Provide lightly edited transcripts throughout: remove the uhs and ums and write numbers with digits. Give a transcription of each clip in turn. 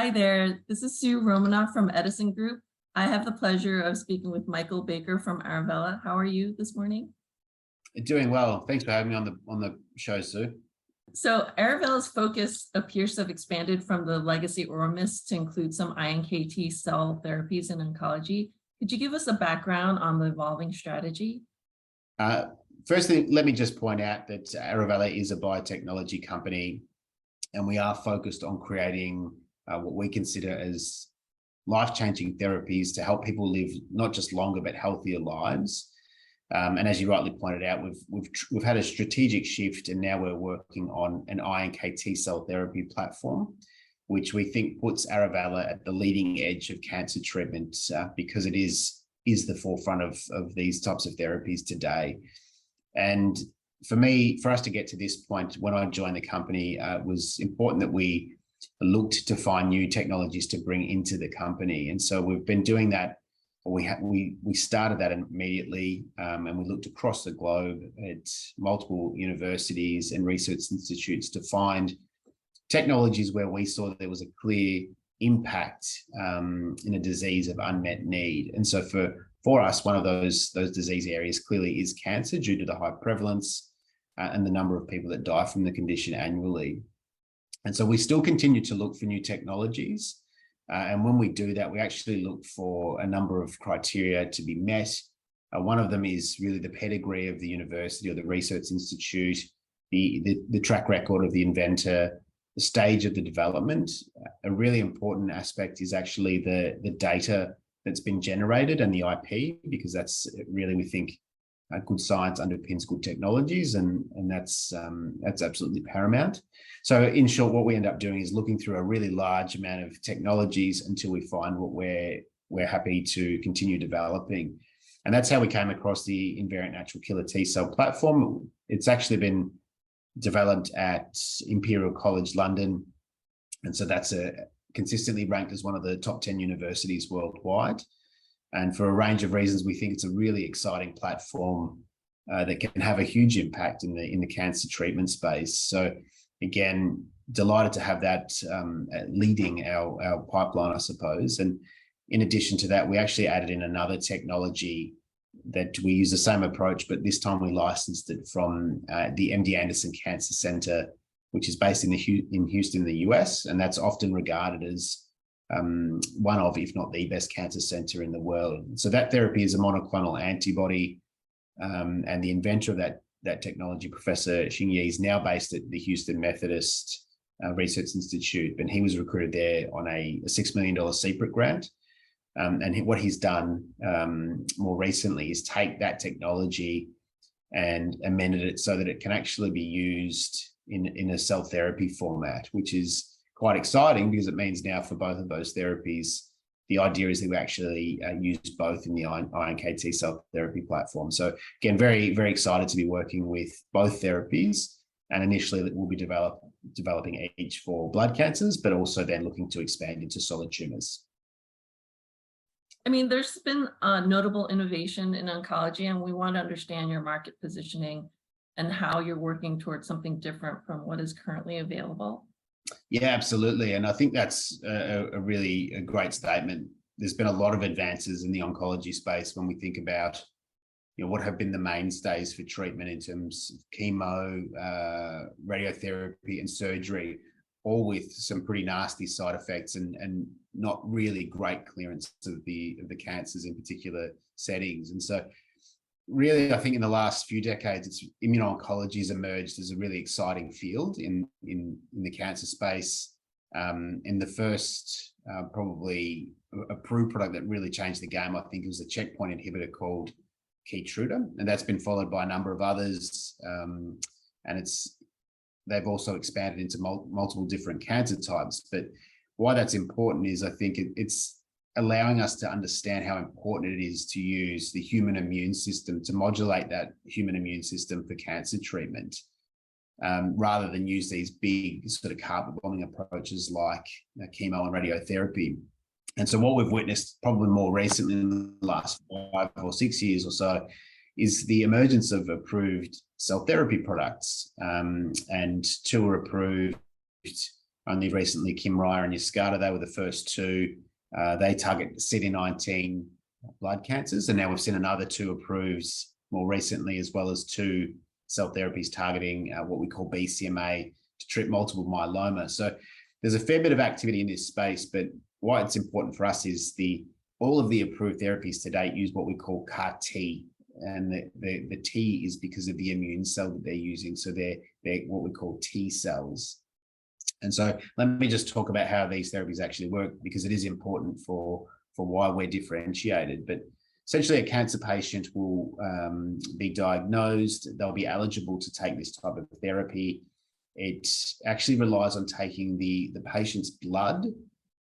Hi there, this is Sue Romanoff from Edison Group. I have the pleasure of speaking with Michael Baker from Arovella. How are you this morning? Doing well. Thanks for having me on the show, Sue. So Arovella's focus appears to have expanded from the legacy Oromis to include some iNKT cell therapies in oncology. Could you give us a background on the evolving strategy? Firstly, let me just point out that Arovella is a biotechnology company, and we are focused on creating what we consider as life-changing therapies to help people live not just longer but healthier lives. And as you rightly pointed out, we've had a strategic shift, and now we're working on an iNKT cell therapy platform, which we think puts Arovella at the leading edge of cancer treatment because it is the forefront of these types of therapies today. And for us to get to this point, when I joined the company, it was important that we looked to find new technologies to bring into the company. And so we've been doing that. We started that immediately, and we looked across the globe at multiple universities and research institutes to find technologies where we saw there was a clear impact in a disease of unmet need. And so for us, one of those disease areas clearly is cancer, due to the high prevalence and the number of people that die from the condition annually. And so we still continue to look for new technologies. And when we do that, we actually look for a number of criteria to be met. One of them is really the pedigree of the university or the research institute, the track record of the inventor, the stage of the development. A really important aspect is actually the data that's been generated and the IP, because that's really, we think, good science underpins good technologies, and that's absolutely paramount. So in short, what we end up doing is looking through a really large amount of technologies until we find what we're happy to continue developing. And that's how we came across the invariant natural killer T cell platform. It's actually been developed at Imperial College London, and so that's consistently ranked as one of the top 10 universities worldwide. And for a range of reasons, we think it's a really exciting platform that can have a huge impact in the cancer treatment space. So again, delighted to have that leading our pipeline, I suppose. And in addition to that, we actually added in another technology that we use the same approach, but this time we licensed it from the MD Anderson Cancer Center, which is based in Houston, the US, and that's often regarded as one of, if not the best cancer center in the world. So that therapy is a monoclonal antibody, and the inventor of that technology, Professor Xingyi, is now based at the Houston Methodist Research Institute, and he was recruited there on a $6 million CPRIT grant. And what he's done more recently is take that technology and amended it so that it can actually be used in a cell therapy format, which is quite exciting, because it means now for both of those therapies, the idea is that we actually use both in the iNKT cell therapy platform. So again, very, very excited to be working with both therapies. And initially we'll be developing each for blood cancers, but also then looking to expand into solid tumors. I mean, there's been notable innovation in oncology, and we want to understand your market positioning and how you're working towards something different from what is currently available. Yeah, absolutely. And I think that's a really great statement. There's been a lot of advances in the oncology space when we think about, what have been the mainstays for treatment in terms of chemo, radiotherapy and surgery, all with some pretty nasty side effects and not really great clearance of the cancers in particular settings. And so really, I think in the last few decades, immuno-oncology has emerged as a really exciting field in the cancer space. And the first probably approved product that really changed the game, I think, was a checkpoint inhibitor called Keytruda, and that's been followed by a number of others. And they've also expanded into multiple different cancer types. But why that's important is I think it's allowing us to understand how important it is to use the human immune system to modulate that human immune system for cancer treatment, rather than use these big sort of carpet bombing approaches like chemo and radiotherapy. And so what we've witnessed probably more recently in the last 5 or 6 years or so is the emergence of approved cell therapy products, and 2 are approved only recently Kymriah and Yescarta, they were the first two. They target CD19 blood cancers, and now we've seen another two approved more recently, as well as two cell therapies targeting what we call BCMA to treat multiple myeloma. So there's a fair bit of activity in this space, but why it's important for us is all of the approved therapies to date use what we call CAR T, and the T is because of the immune cell that they're using. So they're what we call T cells. And so let me just talk about how these therapies actually work, because it is important for why we're differentiated. But essentially, a cancer patient will be diagnosed. They'll be eligible to take this type of therapy. It actually relies on taking the patient's blood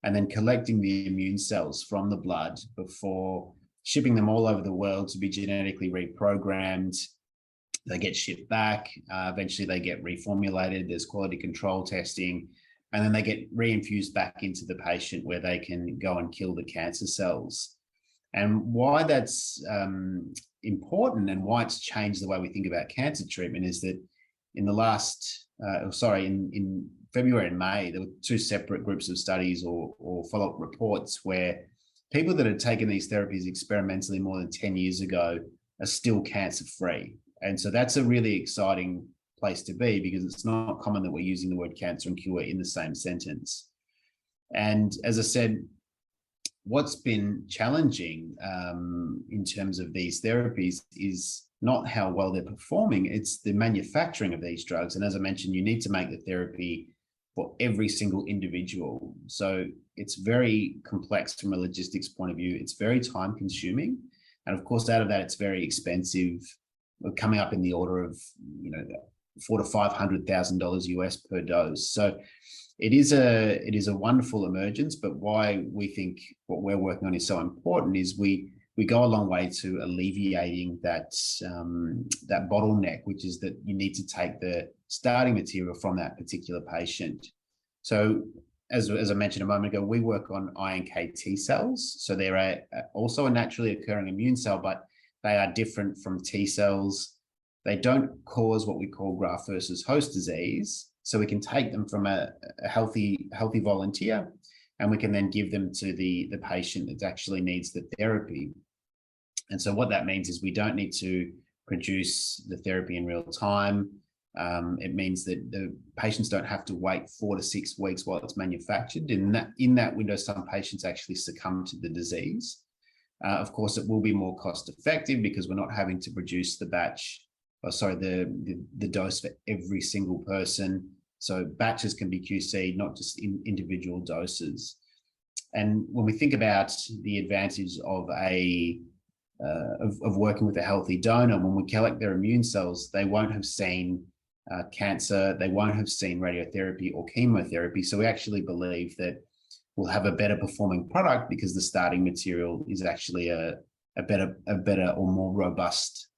and then collecting the immune cells from the blood before shipping them all over the world to be genetically reprogrammed. They get shipped back. Eventually, they get reformulated. There's quality control testing, and then they get reinfused back into the patient where they can go and kill the cancer cells. And why that's important and why it's changed the way we think about cancer treatment is that in the last, in February and May, there were two separate groups of studies or follow-up reports where people that had taken these therapies experimentally more than 10 years ago are still cancer-free. And so that's a really exciting place to be, because it's not common that we're using the word cancer and cure in the same sentence. And as I said, what's been challenging in terms of these therapies is not how well they're performing, it's the manufacturing of these drugs. And as I mentioned, you need to make the therapy for every single individual. So it's very complex from a logistics point of view. It's very time consuming. And of course, out of that, it's very expensive. We're coming up in the order of, $400,000 to $500,000 US per dose. So it is a wonderful emergence, but why we think what we're working on is so important is we go a long way to alleviating that bottleneck, which is that you need to take the starting material from that particular patient. So as I mentioned a moment ago, we work on iNKT cells. So they're also a naturally occurring immune cell, but they are different from T cells. They don't cause what we call graft versus host disease. So we can take them from a healthy volunteer, and we can then give them to the patient that actually needs the therapy. And so what that means is we don't need to produce the therapy in real time. It means that the patients don't have to wait 4 to 6 weeks while it's manufactured. In that window, some patients actually succumb to the disease. Of course, it will be more cost effective because we're not having to produce the dose for every single person. So batches can be QC'd, not just in individual doses. And when we think about the advantage of working with a healthy donor, when we collect their immune cells, they won't have seen cancer, they won't have seen radiotherapy or chemotherapy. So we actually believe that we'll have a better performing product because the starting material is actually a better or more robust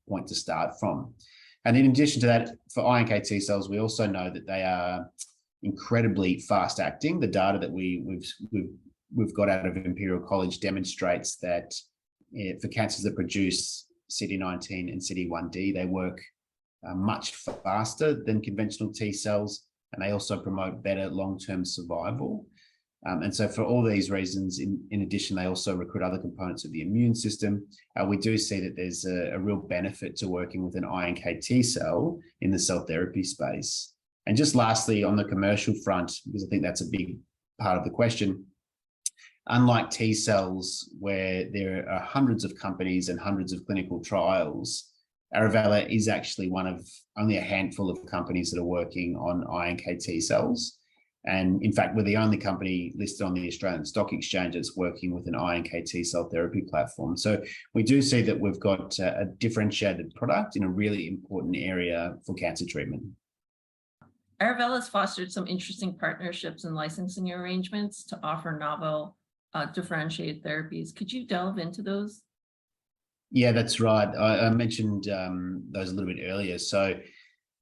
point to start from. And in addition to that, for iNKT cells, we also know that they are incredibly fast acting. The data that we've got out of Imperial College demonstrates that for cancers that produce CD19 and CD1D, they work much faster than conventional T cells, and they also promote better long-term survival. And so for all these reasons, in addition, they also recruit other components of the immune system. We do see that there's a real benefit to working with an iNKT cell in the cell therapy space. And just lastly, on the commercial front, because I think that's a big part of the question, unlike T cells, where there are hundreds of companies and hundreds of clinical trials, Arovella is actually one of only a handful of companies that are working on iNKT cells. And in fact, we're the only company listed on the Australian Stock Exchange that's working with an iNKT cell therapy platform. So we do see that we've got a differentiated product in a really important area for cancer treatment. Arovella has fostered some interesting partnerships and licensing arrangements to offer novel differentiated therapies. Could you delve into those? Yeah, that's right. I mentioned those a little bit earlier. So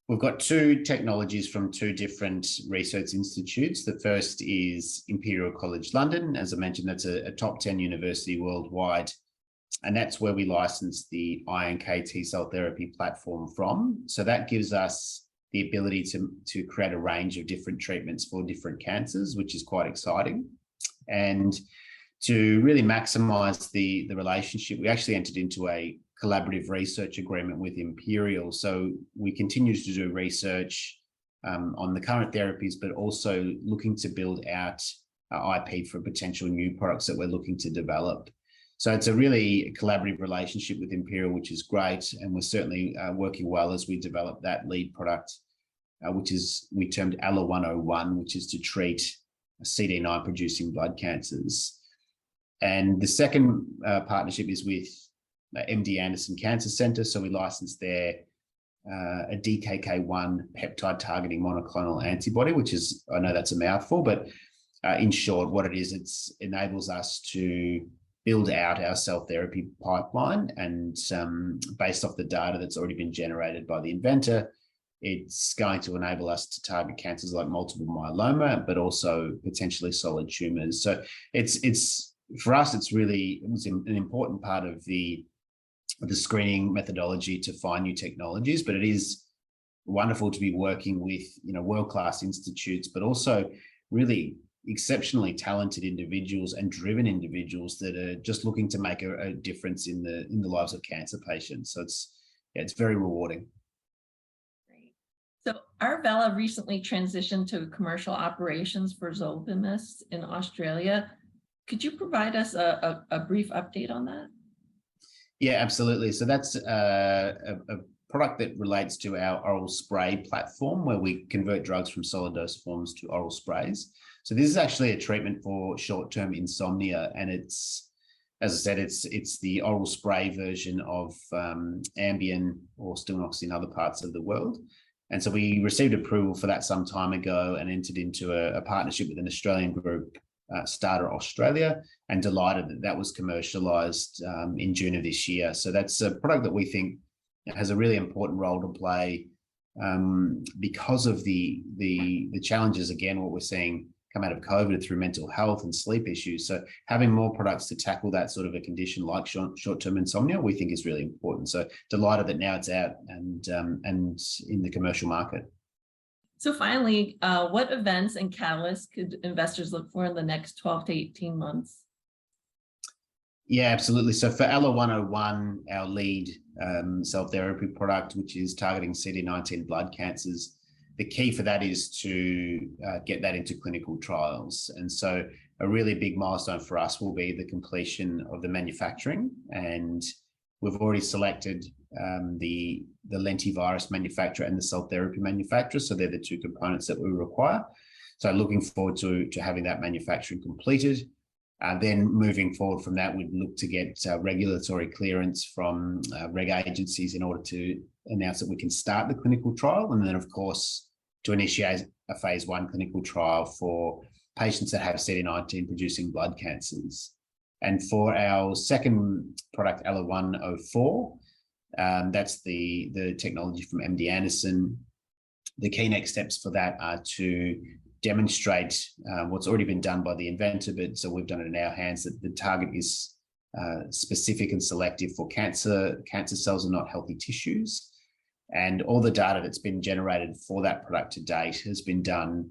we've got two technologies from two different research institutes. The first is Imperial College London. As I mentioned, that's a top 10 university worldwide. And that's where we license the iNKT cell therapy platform from. So that gives us the ability to create a range of different treatments for different cancers, which is quite exciting. And to really maximize the relationship, we actually entered into a collaborative research agreement with Imperial. So we continue to do research on the current therapies, but also looking to build out IP for potential new products that we're looking to develop. So it's a really collaborative relationship with Imperial, which is great. And we're certainly working well as we develop that lead product, which is we termed ALA-101, which is to treat CD9 producing blood cancers. And the second partnership is with MD Anderson Cancer Center. So we licensed there a DKK1 peptide targeting monoclonal antibody, which is, I know that's a mouthful, but in short, what it is, it enables us to build out our cell therapy pipeline. And based off the data that's already been generated by the inventor, it's going to enable us to target cancers like multiple myeloma, but also potentially solid tumors. So it's for us, it was an important part of the screening methodology to find new technologies, but it is wonderful to be working with, world-class institutes, but also really exceptionally talented individuals and driven individuals that are just looking to make a difference in the lives of cancer patients. So it's very rewarding. Great. So Arovella recently transitioned to commercial operations for Zolvimus in Australia. Could you provide us a brief update on that? Yeah, absolutely. So that's a product that relates to our oral spray platform, where we convert drugs from solid dose forms to oral sprays. So this is actually a treatment for short-term insomnia, and it's, as I said, it's the oral spray version of Ambien or Stilnox in other parts of the world. And so we received approval for that some time ago and entered into a partnership with an Australian group, Starter Australia, and delighted that was commercialized in June of this year. So that's a product that we think has a really important role to play because of the challenges, again, what we're seeing come out of COVID through mental health and sleep issues. So having more products to tackle that sort of a condition like short-term insomnia, we think is really important. So delighted that now it's out and in the commercial market. So finally, what events and catalysts could investors look for in the next 12 to 18 months? Yeah, absolutely. So for ALA-101, our lead cell therapy product, which is targeting CD19 blood cancers, the key for that is to get that into clinical trials. And so a really big milestone for us will be the completion of the manufacturing. And we've already selected the lentivirus manufacturer and the cell therapy manufacturer. So they're the two components that we require. So looking forward to having that manufacturing completed. Then moving forward from that, we'd look to get regulatory clearance from reg agencies in order to announce that we can start the clinical trial. And then, of course, to initiate a phase 1 clinical trial for patients that have CD19 producing blood cancers. And for our second product, ALA-104, that's the technology from MD Anderson. The key next steps for that are to demonstrate what's already been done by the inventor, but so we've done it in our hands, that the target is specific and selective for cancer cells and not healthy tissues. And all the data that's been generated for that product to date has been done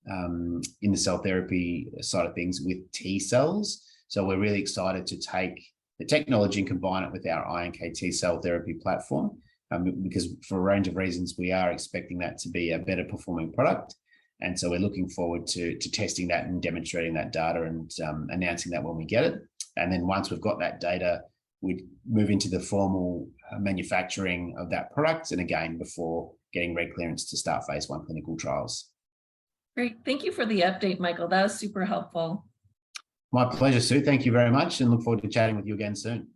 in the cell therapy side of things with T cells. So we're really excited to take the technology and combine it with our iNKT cell therapy platform, because for a range of reasons, we are expecting that to be a better performing product. And so we're looking forward to testing that and demonstrating that data and announcing that when we get it. And then once we've got that data, we'd move into the formal manufacturing of that product. And again, before getting reg clearance to start phase 1 clinical trials. Great. Thank you for the update, Michael. That was super helpful. My pleasure, Sue. Thank you very much, and look forward to chatting with you again soon.